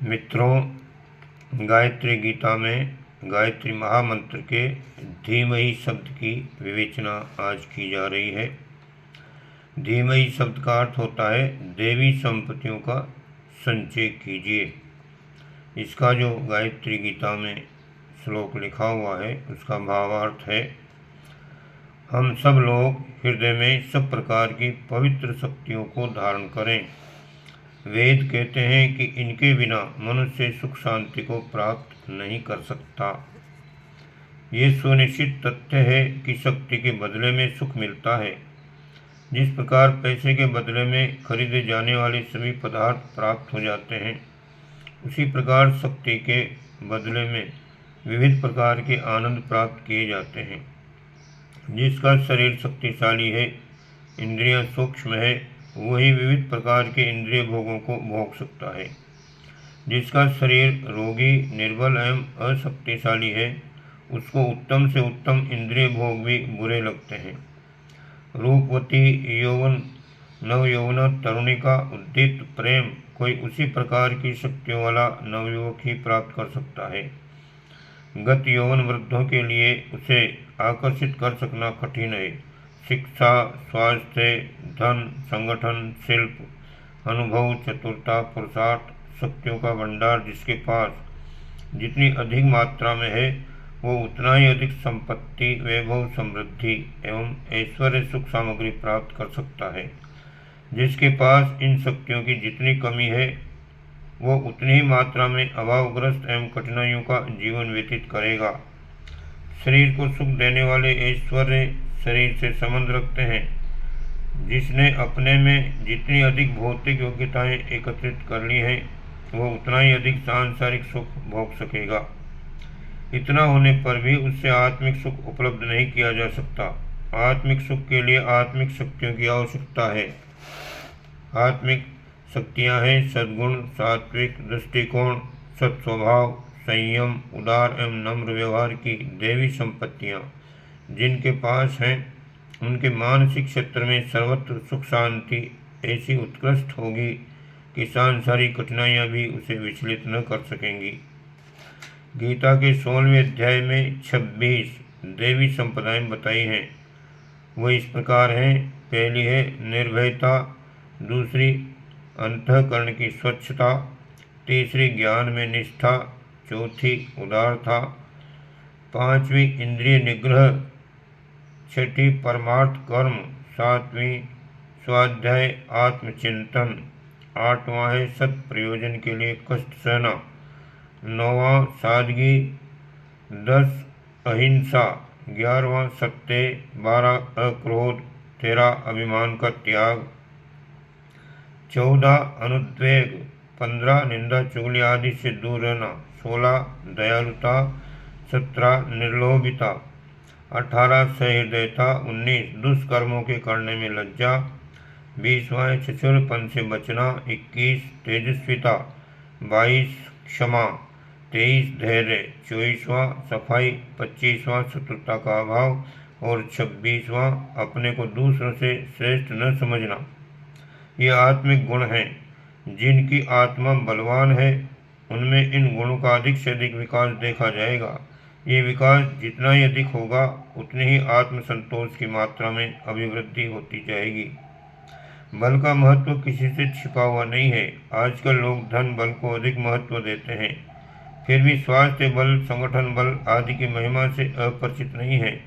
मित्रों, गायत्री गीता में गायत्री महामंत्र के धीमहि शब्द की विवेचना आज की जा रही है। धीमहि शब्द का अर्थ होता है देवी संपत्तियों का संचय कीजिए। इसका जो गायत्री गीता में श्लोक लिखा हुआ है उसका भावार्थ है, हम सब लोग हृदय में सब प्रकार की पवित्र शक्तियों को धारण करें। वेद कहते हैं कि इनके बिना मनुष्य सुख शांति को प्राप्त नहीं कर सकता। ये सुनिश्चित तथ्य है कि शक्ति के बदले में सुख मिलता है। जिस प्रकार पैसे के बदले में खरीदे जाने वाले सभी पदार्थ प्राप्त हो जाते हैं, उसी प्रकार शक्ति के बदले में विविध प्रकार के आनंद प्राप्त किए जाते हैं। जिसका शरीर शक्तिशाली है, इंद्रियां सूक्ष्म है, वही विविध प्रकार के इंद्रिय भोगों को भोग सकता है। जिसका शरीर रोगी, निर्बल एवं अशक्तिशाली है, उसको उत्तम से उत्तम इंद्रिय भोग भी बुरे लगते हैं। रूपवती यौवन नवयौवना तरुणिका उद्दीप्त प्रेम कोई उसी प्रकार की शक्तियों वाला नवयुवक ही प्राप्त कर सकता है। गत यौवन वृद्धों के लिए उसे आकर्षित कर सकना कठिन है। शिक्षा, स्वास्थ्य, धन, संगठन, शिल्प, अनुभव, चतुरता, पुरुषार्थ, शक्तियों का भंडार जिसके पास जितनी अधिक मात्रा में है, वो उतना ही अधिक संपत्ति, वैभव, समृद्धि एवं ऐश्वर्य सुख सामग्री प्राप्त कर सकता है। जिसके पास इन शक्तियों की जितनी कमी है, वो उतनी ही मात्रा में अभावग्रस्त एवं कठिनाइयों का जीवन व्यतीत करेगा। शरीर को सुख देने वाले ऐश्वर्य शरीर से संबंध रखते हैं। जिसने अपने में जितनी अधिक भौतिक योग्यताएं एकत्रित कर ली हैं, वो उतना ही अधिक सांसारिक सुख भोग सकेगा। इतना होने पर भी उससे आत्मिक सुख उपलब्ध नहीं किया जा सकता। आत्मिक सुख के लिए आत्मिक शक्तियों की आवश्यकता है। आत्मिक शक्तियां हैं सद्गुण, सात्विक दृष्टिकोण, सत्स्वभाव, संयम, उदार एवं नम्र व्यवहार की देवी संपत्तियां जिनके पास हैं, उनके मानसिक क्षेत्र में सर्वत्र सुख शांति ऐसी उत्कृष्ट होगी कि सांसारिक कठिनाइयां भी उसे विचलित न कर सकेंगी। गीता के 16वें अध्याय में 26 देवी संपदाएं बताई हैं। वह इस प्रकार हैं। पहली है निर्भयता, दूसरी अंतःकरण की स्वच्छता, तीसरी ज्ञान में निष्ठा, चौथी उदारता, पांचवी इंद्रिय निग्रह, छठी परमार्थ कर्म, सातवीं स्वाध्याय आत्मचिंतन, आठवां है सत प्रयोजन के लिए कष्ट सहना, नौवां सादगी, 10 अहिंसा, 11वां सत्य, 12 अक्रोध, 13 अभिमान का त्याग, 14 अनुद्वेग, 15 निंदा चुगली आदि से दूर रहना, 16 दयालुता, 17 निर्लोभिता, 18 सहृदयता, 19 दुष्कर्मों के करने में लज्जा, 20वां छिछुरपन से बचना, 21 तेजस्विता, 22 क्षमा, 23 धैर्य, 24वां सफाई, 25वां शत्रुता का अभाव और 26वां अपने को दूसरों से श्रेष्ठ न समझना। ये आत्मिक गुण हैं। जिनकी आत्मा बलवान है, उनमें इन गुणों का अधिक से अधिक विकास देखा जाएगा। ये विकास जितना ही अधिक होगा, उतनी ही आत्मसंतोष की मात्रा में अभिवृद्धि होती जाएगी। बल का महत्व किसी से छिपा हुआ नहीं है। आजकल लोग धन बल को अधिक महत्व देते हैं, फिर भी स्वास्थ्य बल, संगठन बल आदि की महिमा से अपरिचित नहीं है।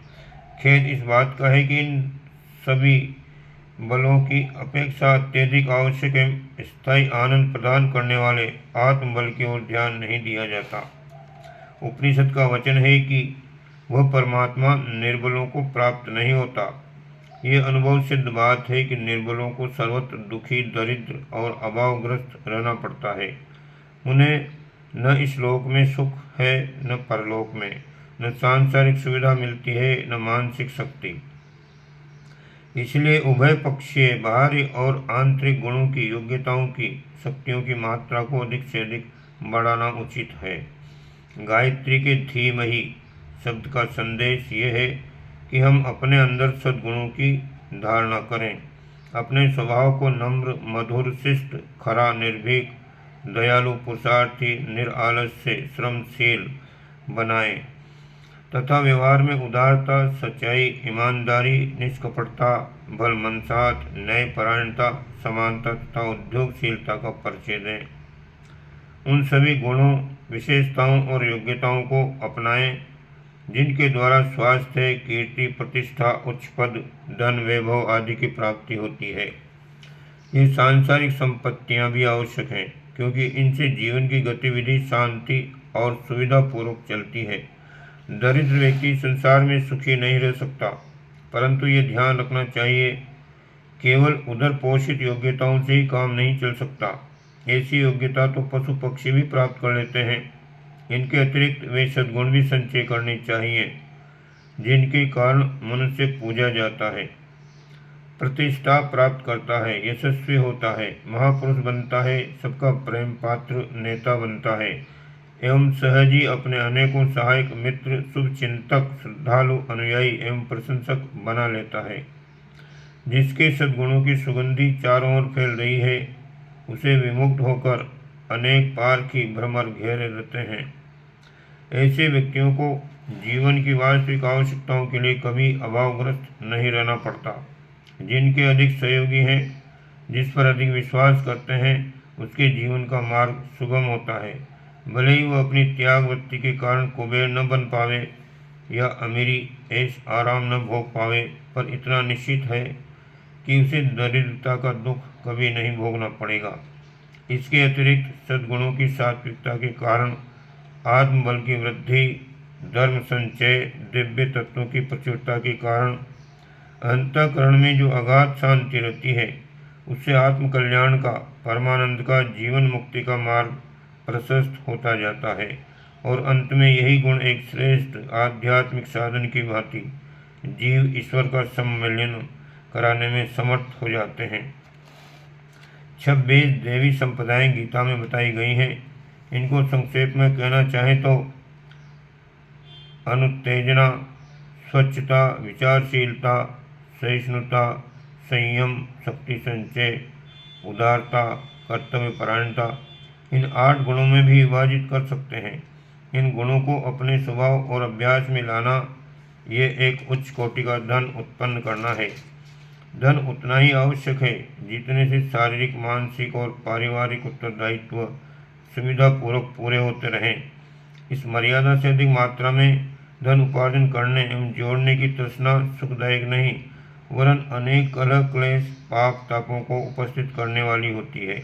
खेद इस बात का है कि इन सभी बलों की अपेक्षा अत्यधिक आवश्यक एवं स्थायी आनंद प्रदान करने वाले आत्मबल की ओर ध्यान नहीं दिया जाता। उपनिषद का वचन है कि वह परमात्मा निर्बलों को प्राप्त नहीं होता। ये अनुभव सिद्ध बात है कि निर्बलों को सर्वत्र दुखी, दरिद्र और अभावग्रस्त रहना पड़ता है। उन्हें न इस लोक में सुख है, न परलोक में, न सांसारिक सुविधा मिलती है, न मानसिक शक्ति। इसलिए उभय पक्षीय बाहरी और आंतरिक गुणों की, योग्यताओं की, शक्तियों की मात्रा को अधिक से अधिक बढ़ाना उचित है। गायत्री के धीमहि शब्द का संदेश ये है कि हम अपने अंदर सद्गुणों की धारणा करें। अपने स्वभाव को नम्र, मधुर, शिष्ट, खरा, निर्भीक, दयालु, पुरुषार्थी, निरालस से श्रमशील बनाए तथा व्यवहार में उदारता, सच्चाई, ईमानदारी, निष्कपटता, भलमनसाहत, न्यायपरायणता, समानता तथा उद्योगशीलता का परिचय दें। उन सभी गुणों, विशेषताओं और योग्यताओं को अपनाएं जिनके द्वारा स्वास्थ्य, कीर्ति, प्रतिष्ठा, उच्च पद, धन, वैभव आदि की प्राप्ति होती है। ये सांसारिक संपत्तियां भी आवश्यक हैं क्योंकि इनसे जीवन की गतिविधि शांति और सुविधापूर्वक चलती है। दरिद्र व्यक्ति संसार में सुखी नहीं रह सकता, परंतु ये ध्यान रखना चाहिए केवल उधर पोषित योग्यताओं से ही काम नहीं चल सकता। ऐसी योग्यता तो पशु पक्षी भी प्राप्त कर लेते हैं। इनके अतिरिक्त वे सद्गुण भी संचय करने चाहिए जिनके कारण मनुष्य पूजा जाता है, प्रतिष्ठा प्राप्त करता है, यशस्वी होता है, महापुरुष बनता है, सबका प्रेम पात्र नेता बनता है एवं सहज ही अपने अनेकों सहायक मित्र, शुभचिंतक, श्रद्धालु, अनुयायी एवं प्रशंसक बना लेता है। जिसके सद्गुणों की सुगंधी चारों ओर फैल रही है उसे विमुक्त होकर अनेक पारखी भ्रमर घेरे रहते हैं। ऐसे व्यक्तियों को जीवन की वास्तविक आवश्यकताओं के लिए कभी अभावग्रस्त नहीं रहना पड़ता। जिनके अधिक सहयोगी हैं, जिस पर अधिक विश्वास करते हैं, उसके जीवन का मार्ग सुगम होता है। भले ही वह अपनी त्याग वृत्ति के कारण कुबेर न बन पावे या अमीरी ऐश आराम न भोग पावे, पर इतना निश्चित है कि उसे दरिद्रता का दुख कभी नहीं भोगना पड़ेगा। इसके अतिरिक्त सद्गुणों की सात्विकता के कारण आत्मबल की वृद्धि, धर्म संचय, दिव्य तत्वों की प्रचुरता के कारण अंतःकरण में जो अगाध शांति रहती है, उससे आत्मकल्याण का, परमानंद का, जीवन मुक्ति का मार्ग प्रशस्त होता जाता है और अंत में यही गुण एक श्रेष्ठ आध्यात्मिक साधन की भांति जीव ईश्वर का सम्मिलन कराने में समर्थ हो जाते हैं। 26 देवी संपदाएं गीता में बताई गई हैं। इनको संक्षेप में कहना चाहें तो अनुत्तेजना, स्वच्छता, विचारशीलता, सहिष्णुता, संयम, शक्ति संचय, उदारता, कर्तव्यपरायणता, इन 8 गुणों में भी विभाजित कर सकते हैं। इन गुणों को अपने स्वभाव और अभ्यास में लाना, ये एक उच्च कोटि का धन उत्पन्न करना है। धन उतना ही आवश्यक है जितने से शारीरिक, मानसिक और पारिवारिक उत्तरदायित्व सुविधापूर्वक पूरे होते रहें। इस मर्यादा से अधिक मात्रा में धन उपार्जन करने एवं जोड़ने की तृष्णा सुखदायक नहीं, वरन अनेक कलह, क्लेश, पाप तापों को उपस्थित करने वाली होती है।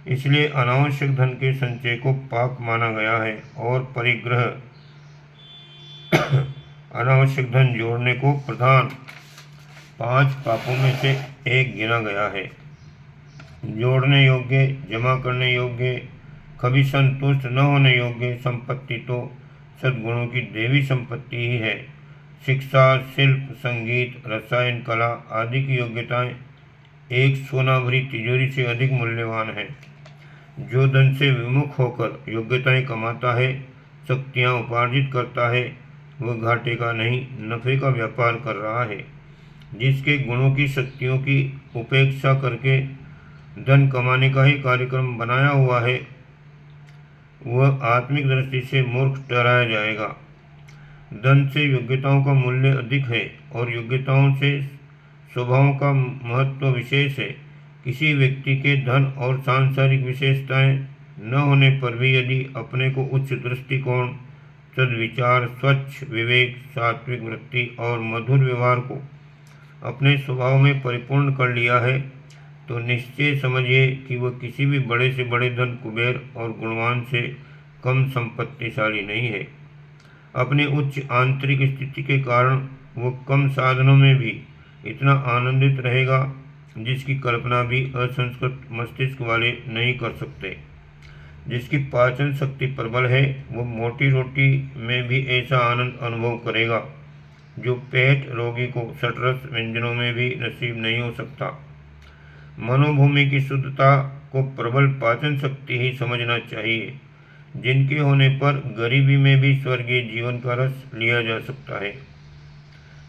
इसलिए अनावश्यक धन के संचय को पाप माना गया है और परिग्रह अनावश्यक धन जोड़ने को प्रधान 5 पापों में से एक गिना गया है। जोड़ने योग्य, जमा करने योग्य, कभी संतुष्ट न होने योग्य संपत्ति तो सद्गुणों की देवी संपत्ति ही है। शिक्षा, शिल्प, संगीत, रसायन, कला आदि की योग्यताएं एक सोना भरी तिजोरी से अधिक मूल्यवान है। जो धन से विमुख होकर योग्यताएं कमाता है, शक्तियां उपार्जित करता है, वह घाटे का नहीं नफे का व्यापार कर रहा है। जिसके गुणों की, शक्तियों की उपेक्षा करके धन कमाने का ही कार्यक्रम बनाया हुआ है, वह आत्मिक दृष्टि से मूर्ख ठहराया जाएगा। धन से योग्यताओं का मूल्य अधिक है और योग्यताओं से स्वभावों का महत्व विशेष है। किसी व्यक्ति के धन और सांसारिक विशेषताएं न होने पर भी यदि अपने को उच्च दृष्टिकोण, सद्विचार, स्वच्छ विवेक, सात्विक वृत्ति और मधुर व्यवहार को अपने स्वभाव में परिपूर्ण कर लिया है, तो निश्चय समझिए कि वह किसी भी बड़े से बड़े धन कुबेर और गुणवान से कम संपत्तिशाली नहीं है। अपने उच्च आंतरिक स्थिति के कारण वह कम साधनों में भी इतना आनंदित रहेगा जिसकी कल्पना भी असंस्कृत मस्तिष्क वाले नहीं कर सकते। जिसकी पाचन शक्ति प्रबल है, वो मोटी रोटी में भी ऐसा आनंद अनुभव करेगा जो पेट रोगी को सटरस व्यंजनों में भी नसीब नहीं हो सकता। मनोभूमि की शुद्धता को प्रबल पाचन शक्ति ही समझना चाहिए, जिनके होने पर गरीबी में भी स्वर्गीय जीवन का रस लिया जा सकता है।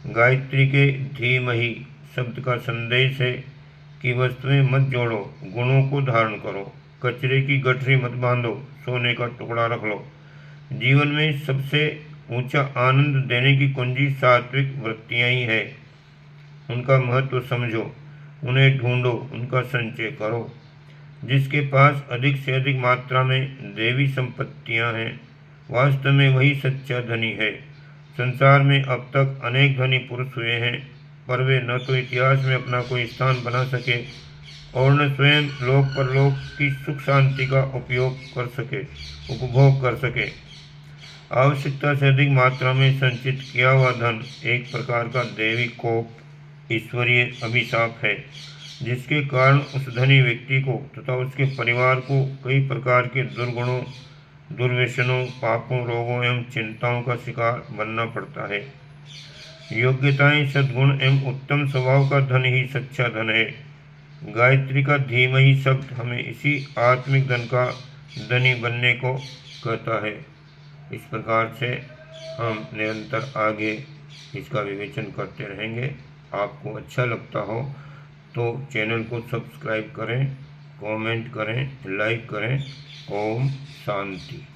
गायत्री के धीमहि शब्द का संदेश है कि वस्तुएं मत जोड़ो, गुणों को धारण करो। कचरे की गठरी मत बांधो, सोने का टुकड़ा रख लो। जीवन में सबसे ऊंचा आनंद देने की कुंजी सात्विक वृत्तियां ही है। उनका महत्व समझो, उन्हें ढूंढो, उनका संचय करो। जिसके पास अधिक से अधिक मात्रा में देवी संपत्तियां हैं, वास्तव में वही सच्चा धनी है। संसार में अब तक अनेक धनी पुरुष हुए हैं, पर वे न तो इतिहास में अपना कोई स्थान बना सके और न स्वयं लोक परलोक की सुख शांति का उपभोग कर सके। आवश्यकता से अधिक मात्रा में संचित किया हुआ धन एक प्रकार का दैवी कोप, ईश्वरीय अभिशाप है, जिसके कारण उस धनी व्यक्ति को तथा उसके परिवार को कई प्रकार के दुर्गुणों, दुर्व्यसनों, पापों, रोगों एवं चिंताओं का शिकार बनना पड़ता है। योग्यताएं, सद्गुण एवं उत्तम स्वभाव का धन ही सच्चा धन है। गायत्री का धीमहि शब्द हमें इसी आत्मिक धन का धनी बनने को कहता है। इस प्रकार से हम निरंतर आगे इसका विवेचन करते रहेंगे। आपको अच्छा लगता हो तो चैनल को सब्सक्राइब करें, कमेंट करें, लाइक करें। ओम शांति।